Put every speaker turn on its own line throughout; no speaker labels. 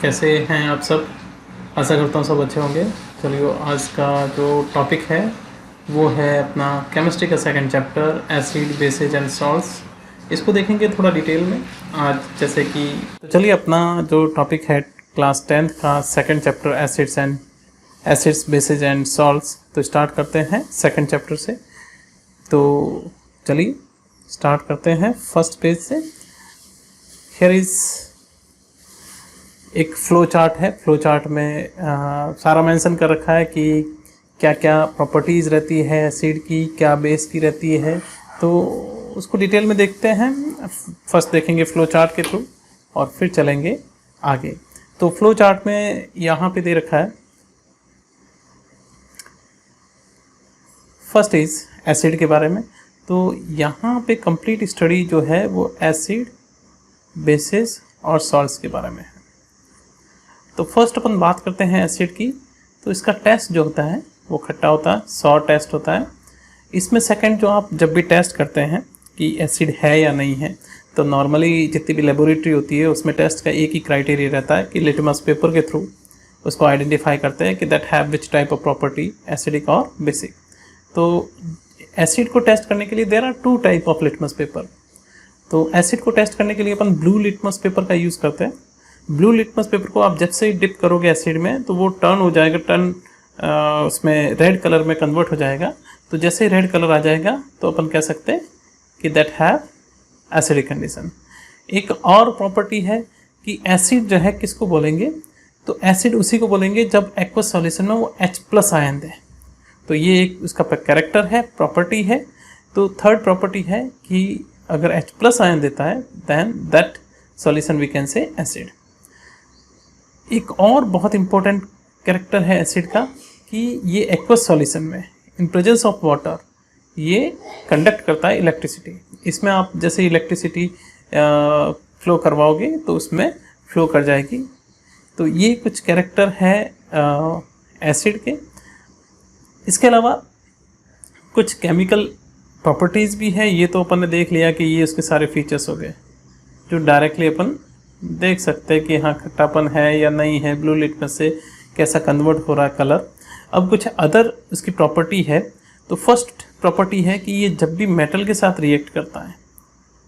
कैसे हैं आप सब। आशा करता हूँ सब अच्छे होंगे। चलिए आज का जो टॉपिक है वो है अपना केमिस्ट्री का second chapter acid basis and salts. इसको देखेंगे थोड़ा डिटेल में आज। जैसे कि तो चलिए अपना जो टॉपिक है क्लास 10th का second chapter acids bases and salts, तो स्टार्ट करते हैं सेकंड चैप्टर से। तो चलिए स्टार्ट करते हैं फर्स्ट पेज से। हियर इज़ एक फ्लो चार्ट है। फ्लो चार्ट में सारा मेंशन कर रखा है कि क्या क्या प्रॉपर्टीज़ रहती है एसिड की, क्या बेस की रहती है। तो उसको डिटेल में देखते हैं। फर्स्ट देखेंगे फ्लो चार्ट के थ्रू और फिर चलेंगे आगे। तो फ्लो चार्ट में यहाँ पे दे रखा है फर्स्ट इज एसिड के बारे में। तो यहाँ पे कंप्लीट स्टडी जो है वो एसिड बेसिस और सॉल्ट्स के बारे में है। तो फर्स्ट अपन बात करते हैं एसिड की। तो इसका टेस्ट जो होता है वो खट्टा होता है, सॉर टेस्ट होता है। इसमें सेकंड जो आप जब भी टेस्ट करते हैं कि एसिड है या नहीं है, तो नॉर्मली जितनी भी लेबोरेटरी होती है उसमें टेस्ट का एक ही क्राइटेरिया रहता है कि लिटमस पेपर के थ्रू उसको आइडेंटिफाई करते हैं कि that have which type of property, acidic और बेसिक। तो एसिड को टेस्ट करने के लिए there are 2 type of litmus paper. तो एसिड को टेस्ट करने के लिए अपन ब्लू लिटमस पेपर का यूज़ करते हैं। ब्लू लिटमस पेपर को आप जब से डिप करोगे एसिड में तो वो टर्न हो जाएगा, उसमें रेड कलर में कन्वर्ट हो जाएगा। तो जैसे ही रेड कलर आ जाएगा तो अपन कह सकते हैं कि दैट हैव एसिडिक कंडीशन। एक और प्रॉपर्टी है कि एसिड जो है किसको बोलेंगे, तो एसिड उसी को बोलेंगे जब एक्वस सॉल्यूशन में वो H+ आयन दे। तो ये एक उसका कैरेक्टर है, प्रॉपर्टी है। तो थर्ड प्रॉपर्टी है कि अगर H+ आयन देता है then that solution we can say acid. एक और बहुत इंपॉर्टेंट कैरेक्टर है एसिड का कि ये एक्वस सॉल्यूशन में इन प्रेजेंस ऑफ वाटर ये कंडक्ट करता है इलेक्ट्रिसिटी। इसमें आप जैसे इलेक्ट्रिसिटी फ्लो करवाओगे तो उसमें फ्लो कर जाएगी। तो ये कुछ कैरेक्टर है एसिड के। इसके अलावा कुछ केमिकल प्रॉपर्टीज़ भी है। ये तो अपन ने देख लिया कि ये उसके सारे फीचर्स हो गए जो डायरेक्टली अपन देख सकते हैं कि हाँ खट्टापन है या नहीं है, ब्लू लिटमस से कैसा कन्वर्ट हो रहा है कलर। अब कुछ अदर उसकी प्रॉपर्टी है। तो फर्स्ट प्रॉपर्टी है कि ये जब भी मेटल के साथ रिएक्ट करता है,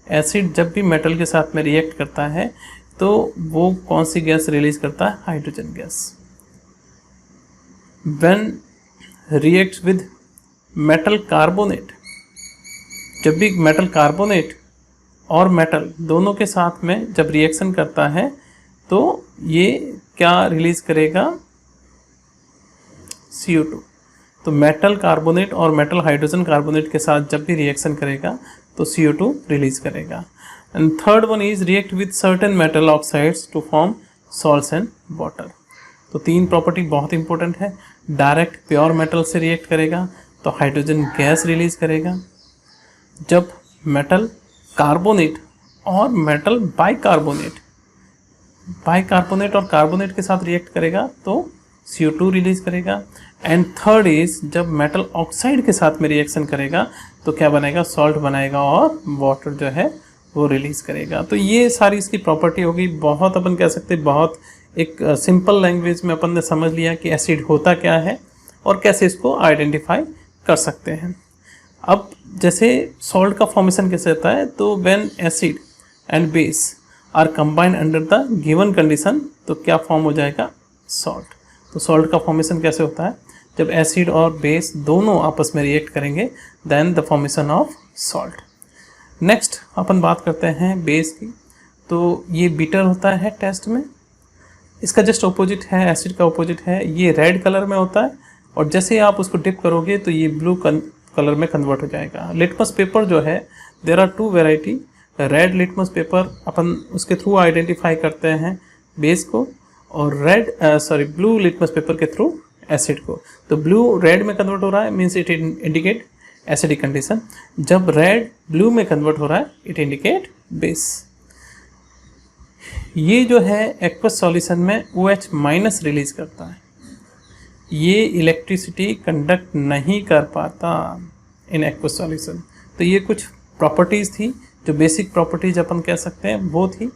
एसिड जब भी मेटल के साथ में रिएक्ट करता है तो वो कौन सी गैस रिलीज करता है, hydrogen gas. When reacts with metal carbonate, जब भी मेटल कार्बोनेट और मेटल दोनों के साथ में जब रिएक्शन करता है तो ये क्या रिलीज करेगा, CO2। तो मेटल कार्बोनेट और मेटल हाइड्रोजन कार्बोनेट के साथ जब भी रिएक्शन करेगा तो CO2 रिलीज करेगा। And third one is react with certain metal oxides to form salts and water. तो 3 प्रॉपर्टी बहुत इंपॉर्टेंट है। डायरेक्ट प्योर मेटल से रिएक्ट करेगा तो हाइड्रोजन गैस रिलीज करेगा। जब मेटल कार्बोनेट और मेटल बाइकार्बोनेट और कार्बोनेट के साथ रिएक्ट करेगा तो CO2 रिलीज करेगा। एंड थर्ड इज जब मेटल ऑक्साइड के साथ में रिएक्शन करेगा तो क्या बनेगा, सॉल्ट बनाएगा और वाटर जो है वो रिलीज करेगा। तो ये सारी इसकी प्रॉपर्टी होगी। बहुत अपन कह सकते हैं, बहुत एक सिंपल लैंग्वेज में अपन ने समझ लिया कि एसिड होता क्या है और कैसे इसको आइडेंटिफाई कर सकते हैं। अब जैसे सॉल्ट का फॉर्मेशन कैसे होता है, तो when acid and base are combined under the given condition तो क्या फॉर्म हो जाएगा, सॉल्ट। तो सॉल्ट का फॉर्मेशन कैसे होता है, जब एसिड और बेस दोनों आपस में रिएक्ट करेंगे then the formation of salt. Next अपन बात करते हैं बेस की। तो ये बीटर होता है टेस्ट में। इसका जस्ट ऑपोजिट है, एसिड का ऑपोजिट है। ये रेड कलर में होता है और जैसे आप उसको डिप करोगे तो ये ब्लू कलर में कन्वर्ट हो जाएगा। लिटमस पेपर जो है there are 2 variety. Red litmus paper अपन उसके थ्रू आइडेंटिफाई करते हैं बेस को, और ब्लू लिटमस पेपर के थ्रू एसिड को। तो ब्लू रेड में कन्वर्ट हो रहा है means it indicate acidic condition. जब रेड ब्लू में कन्वर्ट हो रहा है इट इंडिकेट बेस। ये जो है एक्वस सॉल्यूशन में OH- रिलीज करता है। ये इलेक्ट्रिसिटी कंडक्ट नहीं कर पाता इन एक्वस सॉल्यूशन। तो ये कुछ प्रॉपर्टीज़ थी जो बेसिक प्रॉपर्टीज अपन कह सकते हैं वो थी।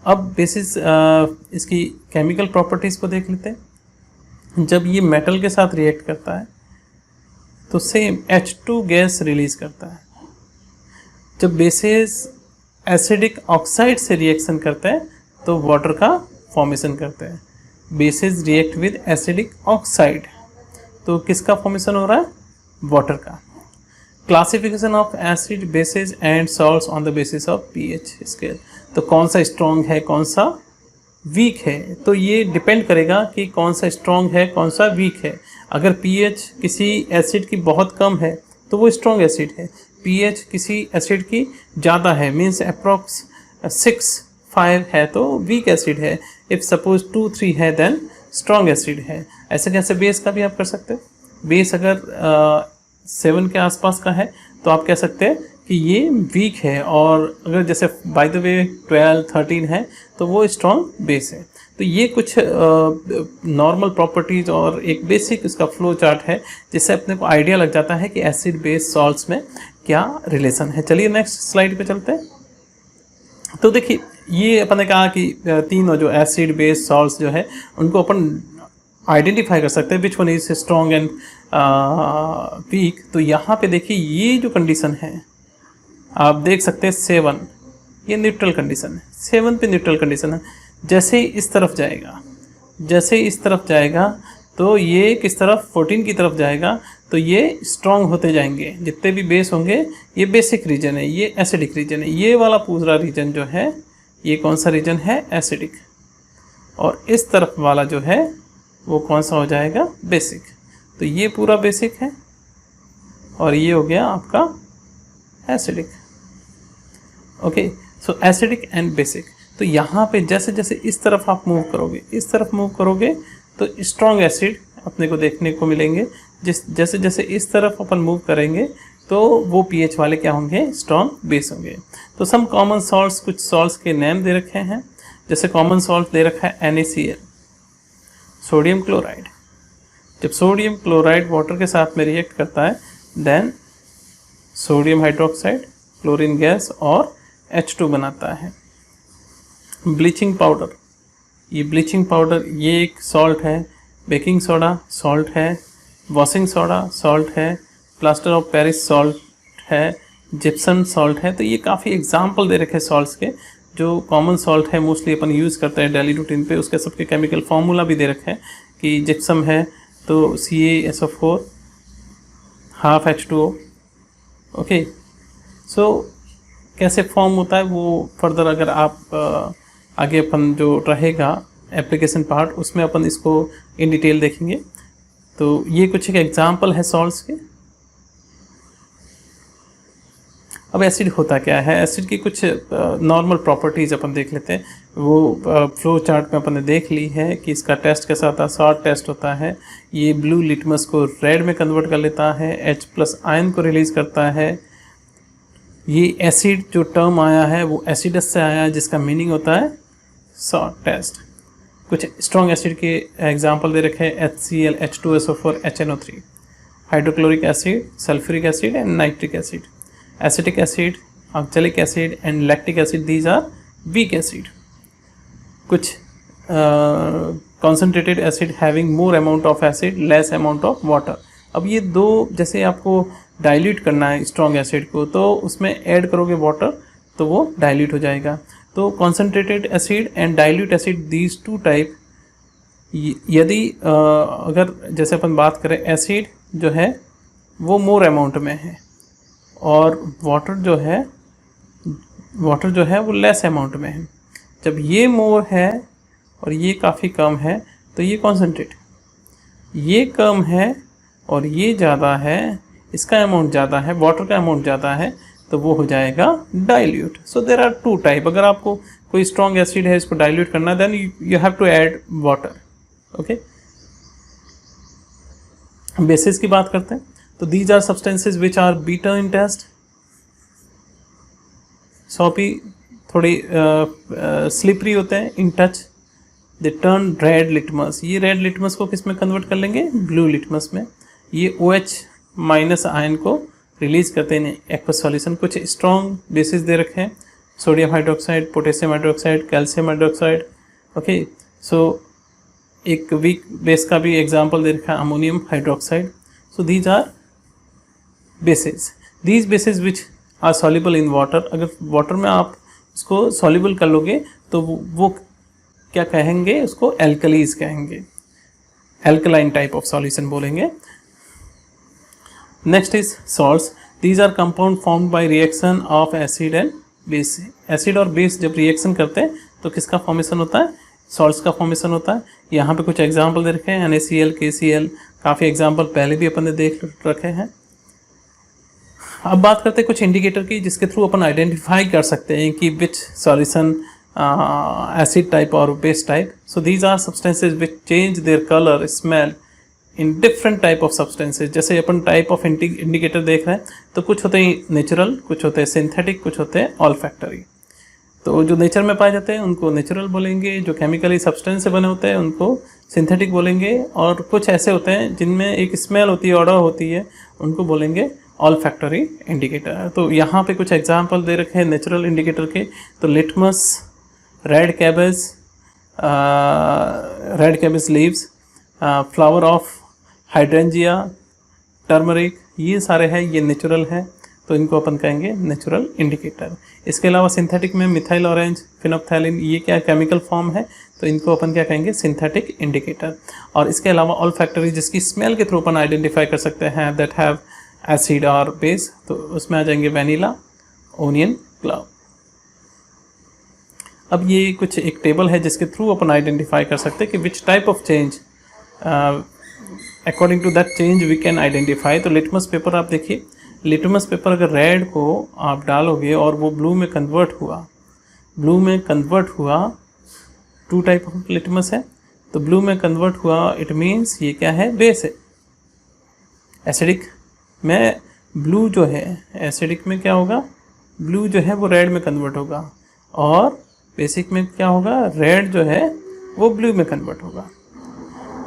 अब बेसिस इसकी केमिकल प्रॉपर्टीज़ को देख लेते हैं। जब ये मेटल के साथ रिएक्ट करता है तो सेम H2 गैस रिलीज करता है। जब बेसिस एसिडिक ऑक्साइड से रिएक्शन करते हैं तो वाटर का फॉर्मेशन करते हैं। Basis react with acidic oxide तो किसका फॉर्मेशन हो रहा है? वाटर का। Classification of acid basis and salts on the basis of pH scale, तो कौन सा स्ट्रॉन्ग है कौन सा वीक है, तो ये डिपेंड करेगा कि कौन सा स्ट्रॉन्ग है कौन सा वीक है। अगर पीएच किसी एसिड की बहुत कम है तो वो स्ट्रॉन्ग एसिड है, पीएच किसी एसिड की ज़्यादा है मीन्स अप्रॉक्स 6-5 है तो वीक एसिड है, इफ़ सपोज 2-3 है देन स्ट्रॉन्ग एसिड है। ऐसे कैसे बेस का भी आप कर सकते हो। बेस अगर 7 के आसपास का है तो आप कह सकते हैं कि ये वीक है, और अगर जैसे बाय द वे 12-13 है तो वो स्ट्रॉन्ग बेस है। तो ये कुछ नॉर्मल प्रॉपर्टीज़ और एक बेसिक इसका फ्लो चार्ट है जिससे अपने को आइडिया लग जाता है कि एसिड बेस सॉल्ट्स में क्या रिलेशन है। चलिए नेक्स्ट स्लाइड पे चलते हैं। तो देखिए ये अपन ने कहा कि तीनों जो एसिड बेस सॉल्ट्स जो है उनको अपन आइडेंटिफाई कर सकते हैं which one is strong and weak. तो यहाँ पे देखिए ये जो कंडीशन है आप देख सकते हैं 7 ये न्यूट्रल कंडीशन है, 7 पे न्यूट्रल कंडीशन है। जैसे इस तरफ जाएगा तो ये किस तरफ 14 की तरफ जाएगा तो ये स्ट्रॉन्ग होते जाएंगे। जितने भी बेस होंगे ये बेसिक रीजन है, ये एसिडिक रीजन है। ये वाला पूरा रीजन जो है ये कौन सा रीजन है? एसिडिक। और इस तरफ वाला जो है वो कौन सा हो जाएगा? बेसिक। तो ये पूरा बेसिक है और ये हो गया आपका acidic. Okay, so acidic and basic. तो यहाँ पे जैसे जैसे इस तरफ आप मूव करोगे तो स्ट्रॉन्ग एसिड अपने को देखने को मिलेंगे। जैसे जैसे इस तरफ अपन मूव करेंगे तो वो पीएच वाले क्या होंगे? स्ट्रॉन्ग बेस होंगे। तो सम कॉमन सॉल्ट्स, कुछ सॉल्ट्स के नेम दे रखे हैं। जैसे कॉमन सॉल्ट दे रखा है NaCl, सोडियम क्लोराइड। जब सोडियम क्लोराइड वाटर के साथ में रिएक्ट करता है then sodium hydroxide, chlorine gas और H2 बनाता है। ब्लीचिंग पाउडर, ये ब्लीचिंग पाउडर ये एक सॉल्ट है। बेकिंग सोडा सॉल्ट है, वॉशिंग सोडा सॉल्ट है, प्लास्टर ऑफ पेरिस सॉल्ट है, जिप्सम सॉल्ट है। तो ये काफ़ी एग्जाम्पल दे रखे हैं सॉल्ट्स के जो कॉमन सॉल्ट है, मोस्टली अपन यूज़ करते हैं डेली रूटीन पे। उसके सबके केमिकल फार्मूला भी दे रखे हैं कि जिप्सम है तो CaSO4 हाफ H2O। ओके, सो कैसे फॉर्म होता है वो फर्दर अगर आप आगे अपन जो रहेगा एप्लीकेशन पार्ट उसमें अपन इसको इन डिटेल देखेंगे। तो ये कुछ एक एग्जाम्पल है सॉल्ट्स के। अब एसिड होता क्या है? एसिड की कुछ नॉर्मल प्रॉपर्टीज़ अपन देख लेते हैं। वो फ्लो चार्ट में अपन ने देख ली है कि इसका टेस्ट कैसा होता है। शॉर्ट टेस्ट होता है, ये ब्लू लिटमस को रेड में कन्वर्ट कर लेता है, H+ आयन को रिलीज़ करता है। ये एसिड जो टर्म आया है वो एसिडस से आया है जिसका मीनिंग होता है शॉर्ट टेस्ट। कुछ स्ट्रॉन्ग एसिड के एग्जांपल दे रखे हैं HCl, H2SO4, HNO3, hydrochloric acid, sulphuric acid and nitric acid, acetic acid, oxalic acid and lactic acid. These are weak acid. कुछ concentrated acid having more amount of acid less amount of water. अब ये दो जैसे आपको dilute करना है strong acid को तो उसमें ऐड करोगे वाटर तो वो डाइल्यूट हो जाएगा। तो concentrated acid and dilute acid these two type. यदि अगर जैसे अपन बात करें एसिड जो है वो मोर अमाउंट में है और वाटर जो है वो लेस अमाउंट में है। जब ये मोर है और ये काफ़ी कम है तो ये कॉन्सेंट्रेट, ये कम है और ये ज़्यादा है, इसका अमाउंट ज़्यादा है, वाटर का अमाउंट ज़्यादा है तो वो हो जाएगा dilute. So there are two type. अगर आपको कोई स्ट्रॉन्ग एसिड है इसको डाइल्यूट करना then you have to add water. Okay, bases की बात करते हैं तो these are substances which are bitter in taste, soapy, थोड़ी स्लिपरी होते हैं, in touch, they turn red litmus. ये रेड लिटमस को किस में कन्वर्ट कर लेंगे? ब्लू लिटमस में। ये OH- आयन को रिलीज करते हैं एक्वस सॉल्यूशन। कुछ स्ट्रॉन्ग बेसिस दे रखे हैं sodium hydroxide, potassium hydroxide, calcium hydroxide. Okay, so एक वीक बेस का भी एग्जांपल दे रखा है ammonium hydroxide. So these are bases, these bases which are soluble in water. अगर वाटर में आप उसको सॉल्युबल कर लोगे तो वो क्या कहेंगे, उसको एल्कलीज कहेंगे, एल्कलाइन टाइप ऑफ सॉल्यूशन बोलेंगे। Next is salts, these are compound formed by reaction of acid and base. Acid और बेस जब रिएक्शन करते हैं तो किसका फॉर्मेशन होता है, सॉल्ट्स का फॉर्मेशन होता है। यहाँ पे कुछ एग्जाम्पल दे रखे हैं, NaCl, KCl, काफ़ी एग्जाम्पल पहले भी अपन ने देख रखे हैं। अब बात करते हैं कुछ इंडिकेटर की जिसके थ्रू अपन आइडेंटिफाई कर सकते हैं कि विच सॉल्यूशन एसिड टाइप और base type. So these are substances which change their colour, smell in different type of substances. जैसे अपन टाइप ऑफ इंडिकेटर देख रहे हैं तो कुछ होते हैं नेचुरल, कुछ होते हैं सिंथेटिक, कुछ होते हैं ऑल्फैक्टरी। तो जो नेचर में पाए जाते हैं उनको नेचुरल बोलेंगे, जो केमिकली सब्सटेंस से बने होते हैं उनको सिंथेटिक बोलेंगे, और कुछ ऐसे होते हैं जिनमें एक स्मेल होती है, ऑडर होती है, उनको बोलेंगे ऑल्फैक्टरी इंडिकेटर। तो यहाँ पे कुछ एग्जांपल दे रखे हैं नेचुरल इंडिकेटर के। तो litmus, red cabbage leaves, flower of hydrangea, turmeric, ये सारे हैं, ये नेचुरल है तो इनको अपन कहेंगे नेचुरल इंडिकेटर। इसके अलावा सिंथेटिक में मिथाइल ऑरेंज, फिनोप्थैलिन, ये क्या केमिकल फॉर्म है तो इनको अपन क्या कहेंगे, सिंथेटिक इंडिकेटर। और इसके अलावा ऑल्फैक्टरी जिसकी स्मेल के थ्रू अपन आइडेंटिफाई कर सकते हैं दैट हैव एसिड और बेस, तो उसमें आ जाएंगे वैनिला, ओनियन, क्लव। अब ये कुछ एक टेबल है जिसके थ्रू अपन आइडेंटिफाई कर सकते हैं कि which type of change, according to that change we can identify. तो लिटमस पेपर आप देखिए, लिटमस पेपर अगर रेड को आप डालोगे और वो ब्लू में कन्वर्ट हुआ, टू टाइप ऑफ लिटमस है, तो ब्लू में कन्वर्ट हुआ इट मीन्स ये क्या है, बेस है। एसिडिक में ब्लू जो है, एसिडिक में क्या होगा, ब्लू जो है वो रेड में कन्वर्ट होगा, और बेसिक में क्या होगा, रेड जो है वो ब्लू में कन्वर्ट होगा।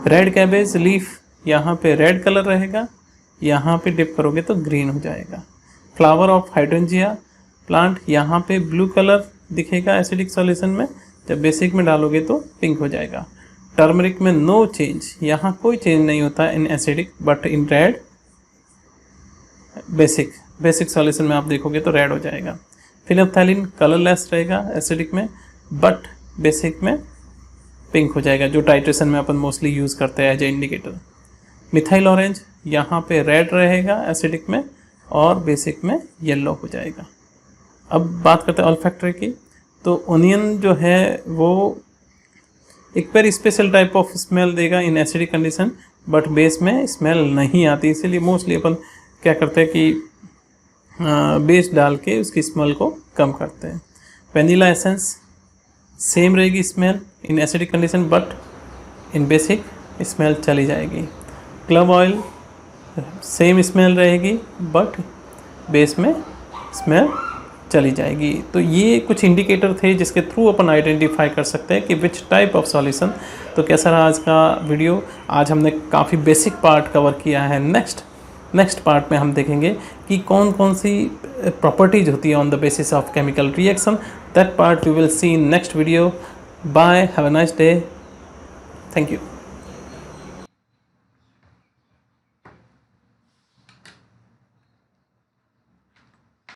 रेड कैबेज लीफ, यहाँ पे रेड कलर रहेगा, यहाँ पे डिप करोगे तो ग्रीन हो जाएगा। फ्लावर ऑफ हाइड्रेंजिया प्लांट, यहाँ पे ब्लू कलर दिखेगा एसिडिक सॉल्यूशन में, जब बेसिक में डालोगे तो पिंक हो जाएगा। टर्मरिक में नो चेंज, यहाँ कोई चेंज नहीं होता in acidic, but in red basic solution में आप देखोगे तो रेड हो जाएगा। फिनोप्थैलिन कलरलेस रहेगा एसिडिक में, बट बेसिक में पिंक हो जाएगा, जो टाइट्रेशन में अपन मोस्टली यूज़ करते हैं as a indicator. Methyl orange, यहाँ पे रेड रहेगा एसिडिक में, और बेसिक में येलो हो जाएगा। अब बात करते हैं ऑल्फैक्टरी की। तो ओनियन जो है वो एक very special type of smell देगा in acidic condition, but base में स्मेल नहीं आती, इसीलिए मोस्टली अपन क्या करते हैं कि बेस डाल के उसकी स्मेल को कम करते हैं। वैनिला एसेंस सेम रहेगी smell in acidic condition, but in basic smell चली जाएगी। क्लव ऑयल सेम स्मेल रहेगी, बट बेस में स्मेल चली जाएगी। तो ये कुछ इंडिकेटर थे जिसके थ्रू अपन आइडेंटिफाई कर सकते हैं कि विच टाइप ऑफ सॉल्यूशन। तो कैसा रहा आज का वीडियो? आज हमने काफ़ी बेसिक पार्ट कवर किया है। नेक्स्ट पार्ट में हम देखेंगे कि कौन कौन सी प्रॉपर्टीज होती है on the basis of chemical reaction. That part we will see in next video. Bye, have a nice day, thank you.